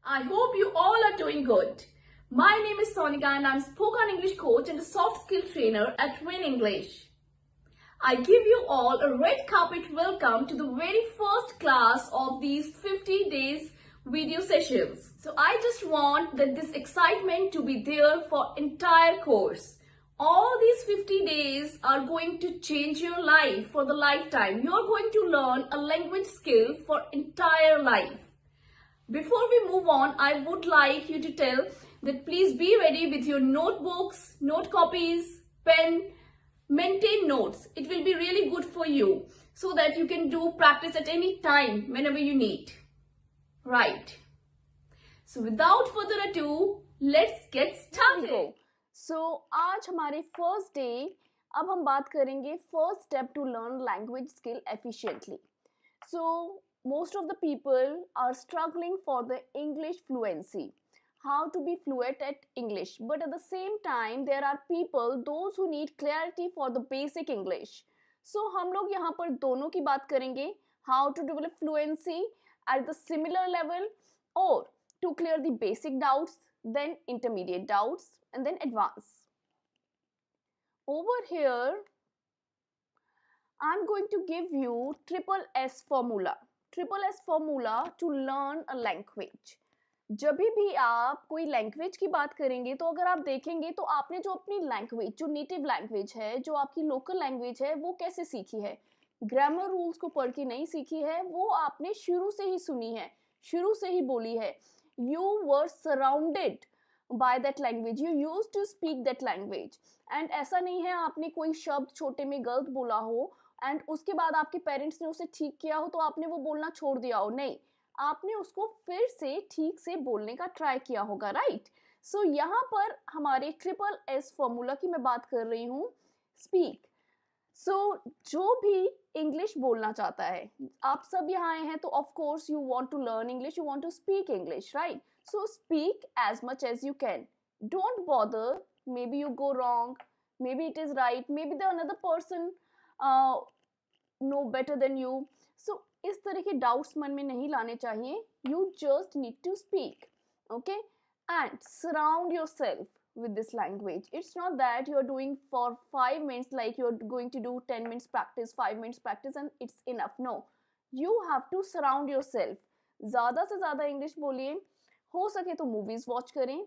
I hope you all are doing good. My name is Sonika and I'm spoken English coach and a soft skill trainer at Win English. I give you all a red carpet welcome to the very first class of these 50 days video sessions. So I just want that this excitement to be there for entire course. All these 50 days are going to change your life for the lifetime. You're going to learn a language skill for entire life. Before we move on, I would like you to tell that please be ready with your notebooks, note copies, pen, maintain notes. It will be really good for you so that you can do practice at any time whenever you need. Right. So without further ado, let's get started. So आज हमारे first day अब हम बात करेंगे first step to learn language skill efficiently. So most of the people are struggling for the English fluency, how to be fluent at English, but at the same time there are people those who need clarity for the basic English. So हम लोग यहाँ पर दोनों की बात करेंगे, how to develop fluency at the similar level or to clear the basic doubts, then intermediate doubts and then advanced. Over here I'm going to give you triple S formula to learn a language. जब भी आप कोई language की बात करेंगे तो अगर आप देखेंगे तो आपने जो अपनी लैंग्वेज, जो नेटिव लैंग्वेज है, जो आपकी लोकल लैंग्वेज है, वो कैसे सीखी है? ग्रामर रूल्स को पढ़ के नहीं सीखी है, वो आपने शुरू से ही सुनी है, शुरू से ही बोली है. You were surrounded by that language, you used to speak that language. And ऐसा नहीं है आपने कोई शब्द छोटे में गलत बोला हो एंड उसके बाद आपके पेरेंट्स ने उसे ठीक किया हो तो आपने वो बोलना छोड़ दिया हो. नहीं, आपने उसको फिर से ठीक से बोलने का ट्राई किया होगा, राइट? सो यहाँ पर हमारे ट्रिपल एस फॉर्मूला की मैं बात कर रही हूँ, स्पीक. सो जो भी इंग्लिश बोलना चाहता है, आप सब यहाँ आए हैं तो of course you want to learn English, you want to speak English, right? So speak as much as you can. Don't bother, maybe you go wrong, maybe it is right, maybe the another person know better than you. So इस तरह के doubts मन में नहीं लाने चाहिए. You just need to speak, okay? And surround yourself with this language. It's not that you're doing for 5 minutes, like you're going to do 10 minutes practice, 5 minutes practice and it's enough. No, you have to surround yourself. ज़्यादा से ज़्यादा English बोलिए, हो सके तो movies watch करें,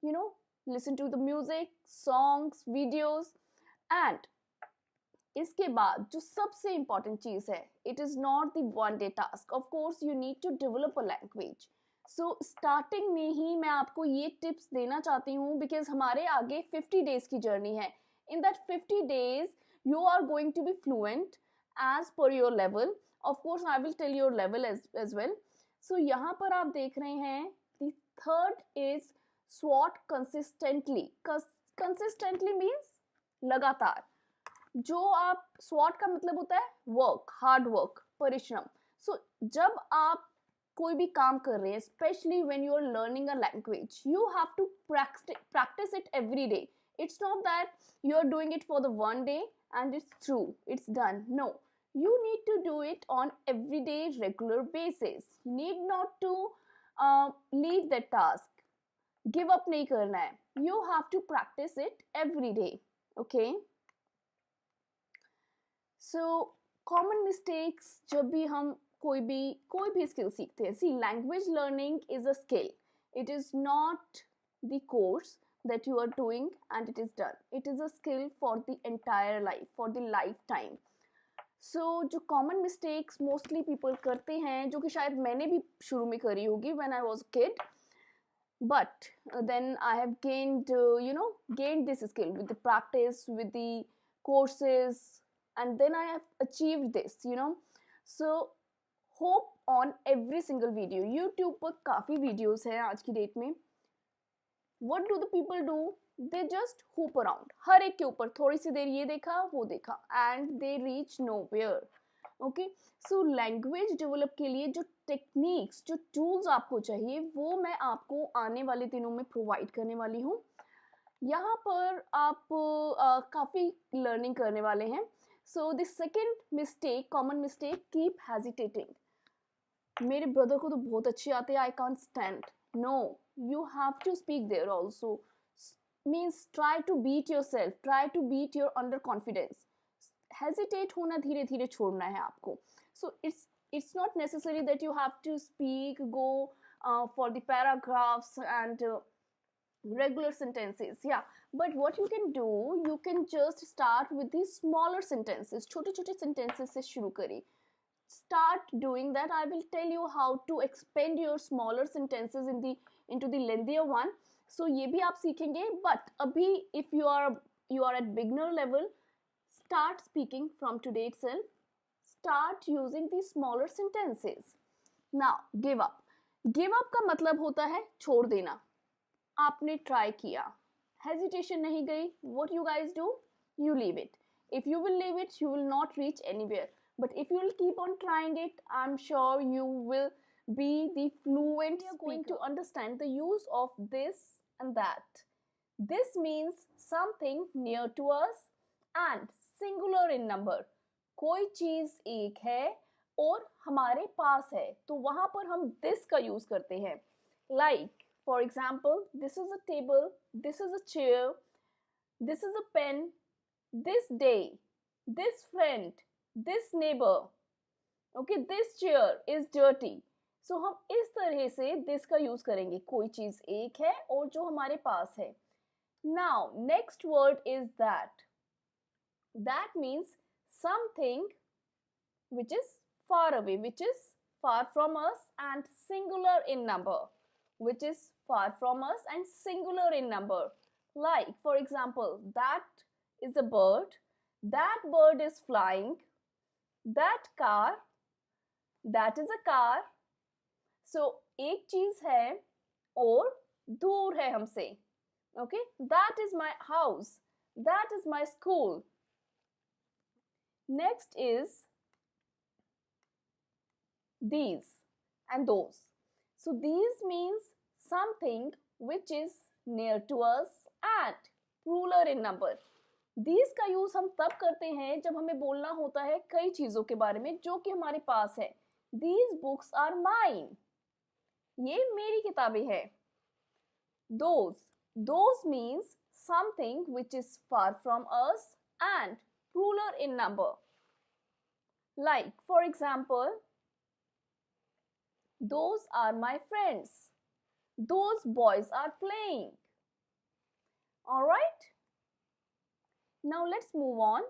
you know, listen to the music, songs, videos. And इसके बाद जो सबसे इंपॉर्टेंट चीज है, it is not the one day task. Of course you need to develop a language. So starting में ही मैं आपको ये टिप्स देना चाहती हूँ बिकॉज हमारे आगे 50 डेज की जर्नी है. In that 50 days you are going to be fluent as per your level. Of course I will tell your level as well. So यहाँ पर आप देख रहे हैं the third is what consistently. Consistently means लगातार. जो आप स्वॉट का मतलब होता है वर्क, हार्ड वर्क, परिश्रम. सो जब आप कोई भी काम कर रहे हैं, specially when you are learning a language, you have to practise it every day. It's not that you are doing it for the one day and it's through, it's done. No, you need to do it on everyday regular basis. You need not to leave that task, give up nahi karna hai. You have to practice it every day, okay? So common mistakes जब भी हम कोई भी skill सीखते हैं. See, language learning is a skill. It is not the course that you are doing and it is done. It is a skill for the entire life, for the lifetime. So जो common mistakes mostly people करते हैं, जो कि शायद मैंने भी शुरू में करी होगी when I was a kid, but then I have gained gained this skill with the practice, with the courses, and then I have achieved this, so hope on every single video. YouTube पर काफ़ी videos हैं आज की date में. What do the people do? They just hoop around. हर एक के ऊपर थोड़ी सी देर ये देखा वो देखा and they reach nowhere. Okay? So language develop के लिए जो techniques, जो tools आपको चाहिए वो मैं आपको आने वाले दिनों में provide करने वाली हूँ. यहाँ पर आप काफ़ी learning करने वाले हैं. So the second mistake, common mistake, keep hesitating. मेरे ब्रदर को तो बहुत अच्छी आती है, I can't stand. No, you have to speak there also. Means try to beat yourself, try to beat your underconfidence. Hesitate होना धीरे धीरे छोड़ना है आपको. So it's not necessary that you have to speak, go for the paragraphs and regular sentences. Yeah, but what you can do, you can just start with these smaller sentences. छोटे छोटे sentences से शुरू करें. Start doing that. I will tell you how to expand your smaller sentences into the lengthier one. So ये भी आप सीखेंगे. But अभी if you are at beginner level, start speaking from today itself. Start using these smaller sentences. Now give up. Give up का मतलब होता है छोड़ देना. आपने ट्राई किया, हेजिटेशन नहीं गई, what you guys do, you leave it. If you will leave it, you will not reach anywhere. But if you will keep on trying it, I'm sure you will be the fluent speaker. Going to understand the use of this and that. This means something near to us and singular in number. कोई चीज एक है और हमारे पास है, तो वहां पर हम this का यूज करते हैं. Like for example, this is a table, this is a chair, this is a pen, this day, this friend, this neighbor. Okay, this chair is dirty. So हम इस तरह से this का यूज करेंगे. कोई चीज एक है और जो हमारे पास है. Now next word is that. That means something which is far away, which is far from us and singular in number, which is far from us and singular in number. Like for example, that is a bird, that bird is flying, that car, that is a car. So एक चीज है और दूर है हमसे. Okay, that is my house, that is my school. Next is these and those. So these means something which is near to us and plural in number. These का use हम तब करते हैं जब हमें बोलना होता है कई चीजों के बारे में जो कि हमारे पास है. These books are mine. ये मेरी किताबें हैं. Those means something which is far from us and plural in number. Like for example, those are my friends. Those boys are playing. All right. Now let's move on.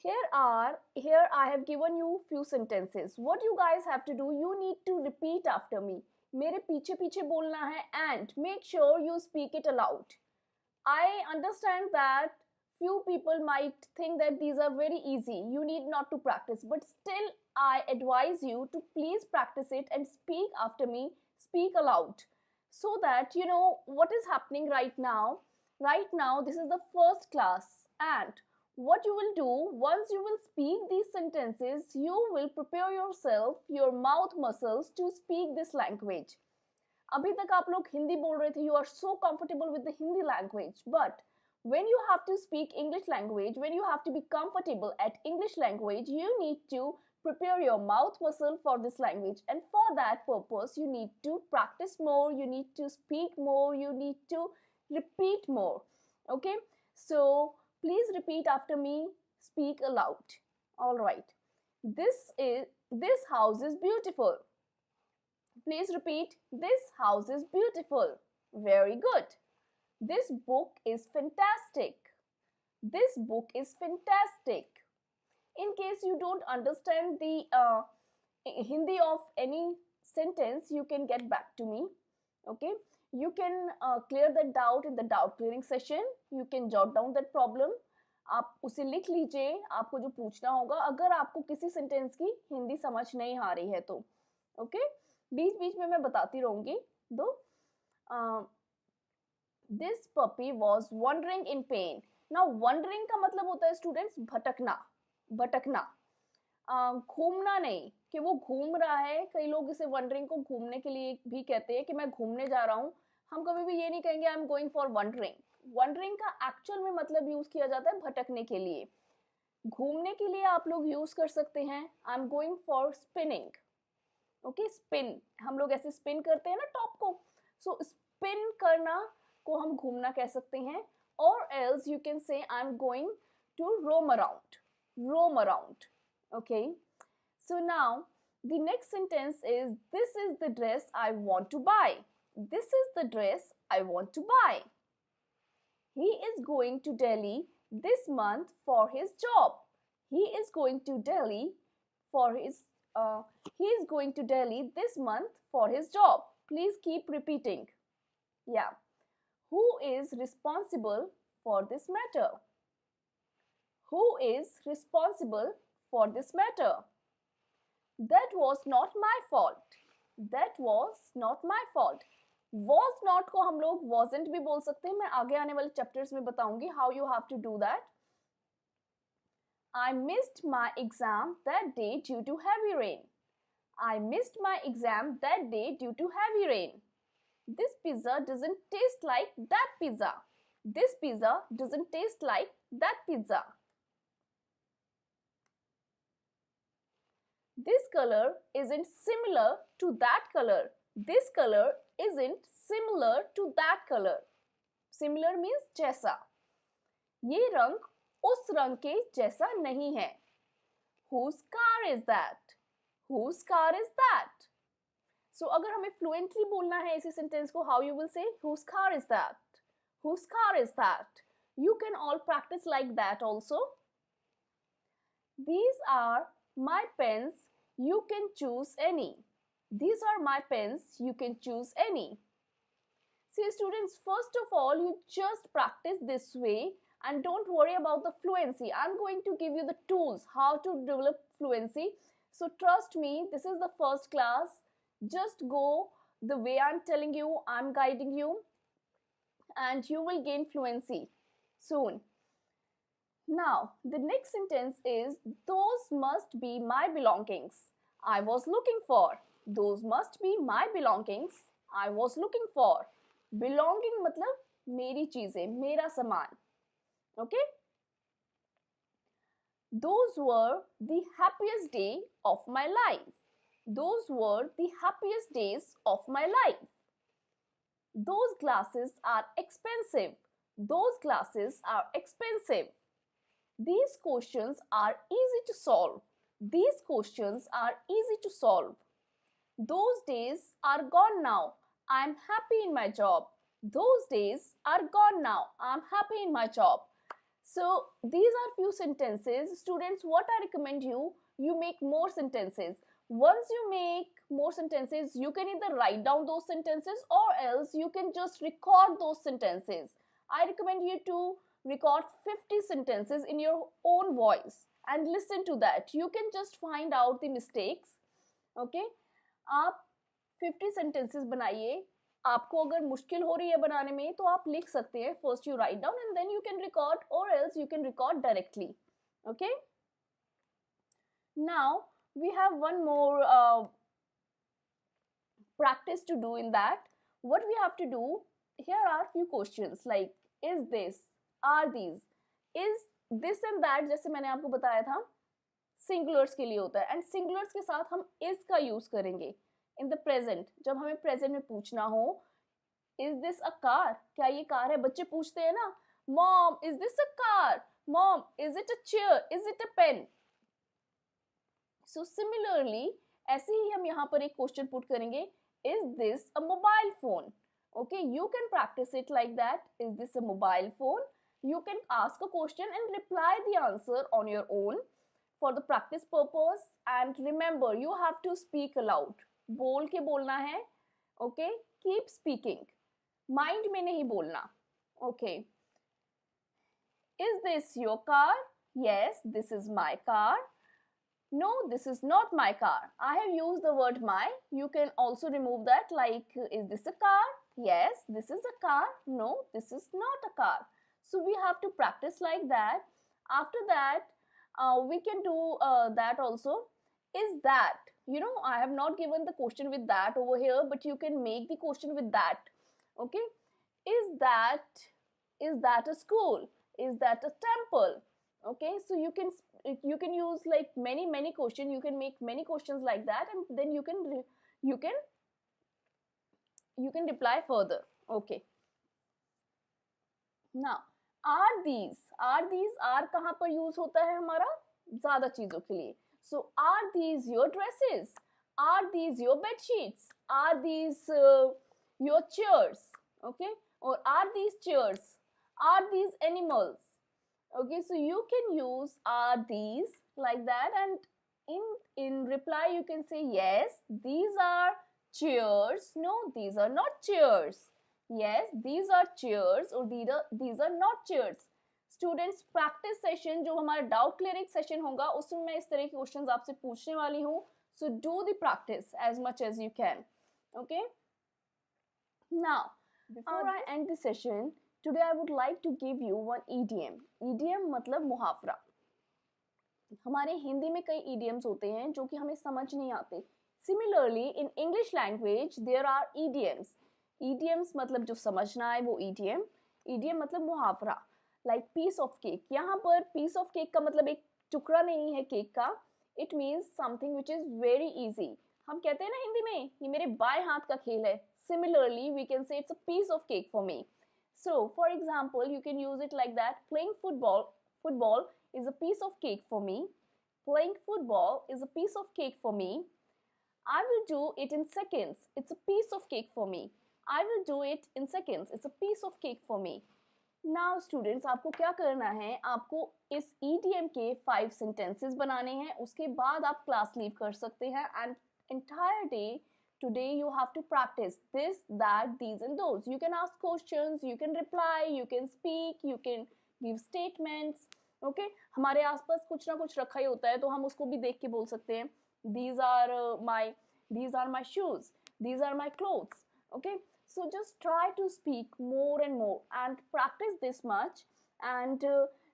Here I have given you few sentences. What you guys have to do, you need to repeat after me. मेरे पीछे पीछे बोलना है and make sure you speak it aloud. I understand that few people might think that these are very easy. You need not to practice, but still I advise you to please practice it and speak after me, speak aloud, so that you know what is happening right now. Right now, this is the first class, and what you will do, once you will speak these sentences, you will prepare yourself, your mouth muscles to speak this language. अभी तक आप लोग हिंदी बोल रहे थे, you are so comfortable with the Hindi language, but when you have to speak English language, when you have to be comfortable at English language, you need to prepare your mouth muscle for this language, and for that purpose you need to practice more, you need to speak more, you need to repeat more. Okay, so please repeat after me, speak aloud. All right, this house is beautiful. Please repeat, this house is beautiful. Very good. This book is fantastic. This book is fantastic. In case you don't understand the Hindi of any sentence, you can get back to me. Okay, you can clear that doubt in the doubt clearing session. You can jot down that problem. आप उसे लिख लीजिए, आपको जो पूछना होगा, अगर आपको किसी सेंटेंस की हिंदी समझ नहीं आ रही है तो. ओके, बीच बीच में मैं बताती रहूंगी. दो this puppy was wondering in pen. Now wondering का मतलब होता है स्टूडेंट्स भटकना. भटकना, घूमना नहीं कि वो घूम रहा है. कई लोग इसे वंडरिंग को घूमने के लिए भी कहते हैं कि मैं घूमने जा रहा हूँ. हम कभी भी ये नहीं कहेंगे आई am going for wondering. Wondering का एक्चुअल में मतलब यूज किया जाता है भटकने के लिए. घूमने के लिए आप लोग यूज कर सकते हैं आई am going for spinning. Okay spin, हम लोग ऐसे स्पिन करते हैं ना टॉप को, सो स्पिन करना को हम घूमना कह सकते हैं, और else you can say I am going to roam around, roam around. Okay, so now the next sentence is this is the dress I want to buy. This is the dress I want to buy. He is going to Delhi this month for his job. He is going to Delhi for his he is going to Delhi this month for his job. Please keep repeating. Yeah. Who is responsible for this matter? Who is responsible for this matter? That was not my fault. That was not my fault. Was not को हम लोग wasn't भी बोल सकते हैं. मैं आगे आने वाले chapters में बताऊंगी how you have to do that. I missed my exam that day due to heavy rain. I missed my exam that day due to heavy rain. This pizza doesn't taste like that pizza. This pizza doesn't taste like that pizza. This color isn't similar to that color. This color isn't similar to that color. Similar means जैसा. ये रंग उस रंग के जैसा नहीं है. Whose car is that? Whose car is that? So अगर हमें fluently बोलना है इसी sentence को, how you will say whose car is that? Whose car is that? You can all practice like that also. These are my pens, you can choose any. These are my pens, you can choose any. See students, first of all, you just practice this way and don't worry about the fluency. I'm going to give you the tools how to develop fluency. So trust me, this is the first class. Just go the way I'm telling you, I'm guiding you, and you will gain fluency soon. Now, the next sentence is, those must be my belongings I was looking for. Those must be my belongings I was looking for. Belonging मतलब मेरी चीजें, मेरा सामान. Okay? Those were the happiest day of my life. Those were the happiest days of my life. Those glasses are expensive. Those glasses are expensive. These questions are easy to solve. These questions are easy to solve. Those days are gone now. I'm happy in my job. Those days are gone now. I'm happy in my job. So these are few sentences. Students, what I recommend you, you make more sentences. Once you make more sentences, you can either write down those sentences or else you can just record those sentences. I recommend you to record 50 sentences in your own voice and listen to that. You can just find out the mistakes. Okay? आप 50 sentences बनाइए. आपको अगर मुश्किल हो रही है बनाने में तो आप लिख सकते हैं. First you write down and then you can record, or else you can record directly. Okay? Now we have one more practice to do in that. What we have to do, here are few questions like, is this, are these, is this and that. जैसे मैंने आपको बताया था singulars के लिए होता है, and singulars के साथ हम is का यूज करेंगे इन द प्रेजेंट. जब हमें प्रेजेंट में पूछना हो, is this a car, क्या ये कार है. बच्चे पूछते हैं ना, mom is this a car, mom is it a chair, is it a pen. So similarly, ऐसे ही हम यहाँ पर एक क्वेश्चन पुट करेंगे, is this a mobile phone. Okay, you can practice it like that. Is this a mobile phone? You can ask a question and reply the answer on your own for the practice purpose. And remember, you have to speak aloud. बोल के बोलना है. Okay, keep speaking. Mind में नहीं बोलना. Okay. Is this your car? Yes, this is my car. No, this is not my car. I have used the word my. You can also remove that, like, is this a car? Yes, this is a car. No, this is not a car. So we have to practice like that. After that, we can do that also. Is that, you know, I have not given the question with that over here, but you can make the question with that. Okay? Is that a school? Is that a temple? Okay, so you can you can use like many questions. You can make many questions like that, and then you can you can reply further. Okay. Now, are कहाँ पर use होता है हमारा? ज्यादा चीजों के लिए. So are these your dresses? Are these your bed sheets? Are these your chairs? Okay, or are these chairs? Are these animals? Okay, so you can use are these like that, and in reply you can say yes, these are chairs. No, these are not chairs. Yes, these are chairs, or these are not chairs. Students, practice session जो हमारा doubt clearing session होगा उसमें मैं इस तरह के questions आपसे पूछने वाली हूँ. So do the practice as much as you can. Okay. Now before I end the session, today I would like to give you one idiom. Idiom मतलब मुहावरा. हमारे हिंदी में कई ईडीएम्स होते हैं जो कि हमें समझ नहीं आते. Similarly in English language there are idioms. Idioms मतलब जो समझना है वो ईडीएम. ईडीएम मतलब मुहावरा. Like piece of cake. यहाँ पर पीस ऑफ केक का मतलब एक टुकड़ा नहीं है केक का. It means something which is very easy. हम कहते हैं ना हिंदी में, ये मेरे बाएं हाथ का खेल है. Similarly we can say it's a piece of cake for me. So for example you can use it like that. Playing football is a piece of cake for me. Playing football is a piece of cake for me. I will do it in seconds. It's a piece of cake for me. I will do it in seconds. It's a piece of cake for me. Now students, आपको क्या करना है? आपको इस EDM के 5 sentences बनाने हैं. उसके बाद आप class leave कर सकते हैं. And entire day today you have to practice this, that, these and those. You can ask questions, you can reply, you can speak, you can give statements. Okay हमारे आसपास कुछ ना कुछ रखा ही होता है तो हम उसको भी देख के बोल सकते हैं. these are my shoes, these are my clothes. Okay, so just try to speak more and more and practice this much. And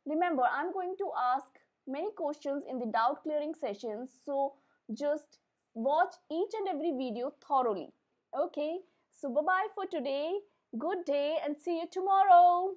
remember, I'm going to ask many questions in the doubt clearing sessions, so just watch each and every video thoroughly. Okay, so bye bye for today. Good day and see you tomorrow.